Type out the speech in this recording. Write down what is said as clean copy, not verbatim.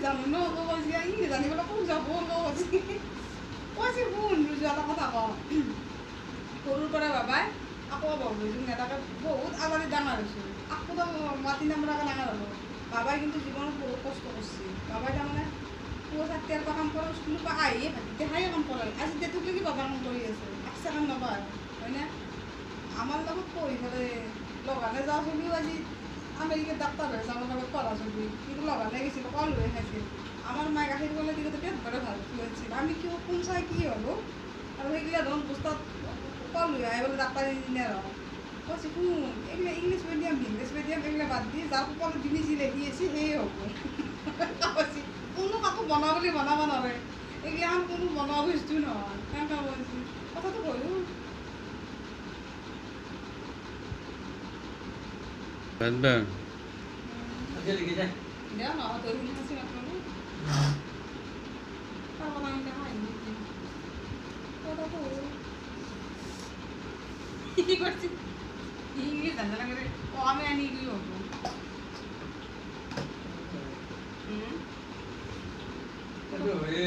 জানো ন কৈছে ইংলিছ জানিবলৈ কোন যাব কৈছে কৈছে শুন বুজোৱা এটা কথা কওঁ সৰুৰ পৰা বাবাই আকৌ বৰবৈজুক নেতাকে বহুত আগতে ডাঙৰ হৈছোঁ আকৌ মাটি নামৰাকে ডাঙৰ হ'ব বাবাই কিন্তু জীৱনত বহুত কষ্ট কৰিছে বাবাই তাৰমানে পুৱা 4টাৰ পৰা কাম কৰে স্কুলৰ পৰা আহিয়ে ভাতিতে খায়ে কাম কৰে আজি তেতুক কি বাবা কাম কৰি আছে একচা কাম নাপায় হয়নে আমাৰ লগত পঢ়ি পেলাই লগানে যাওঁ চলিও আজি আমেৰিকাত ডাক্তৰ হৈ আছে আমাৰ লগত পঢ়া চলি কিন্তু লগানে গৈছিল কল হৈ খাইছিল আমাৰ মায়ে গাখীৰ গ'লে দিওঁতে পেট ভৰে ভাল হৈছিল আমি কিয় কোন চাই কি হ'লোঁ আৰু সেইগিলা ধৰণ বস্তাত কল হৈ আহে বোলে ডাক্তৰ ইঞ্জিনিয়াৰ হওঁ কৈছে কোন এইগিলা ইংলিছ মিডিয়াম ইংলিছ মিডিয়াম এইগিলা বাদ দি যাৰ কপালত দিনিছি লেখি আছে সেয়ে হ'ব কৈছে কোনো কাকো বনাওঁ বুলি বনাব নোৱাৰে এইগিলা কোনো বনোৱা বস্তু নহয় তেনেকৈ কৈছে কথাটো হয়ো দিয়া নহয় তই শুনি আছি নাপালোঁ তাৰ কথা আমি দেখা কথাটো হয়ো কি কৰছি ইংলিশ জানা না কৰে কমে আনি কি হবো হয়ে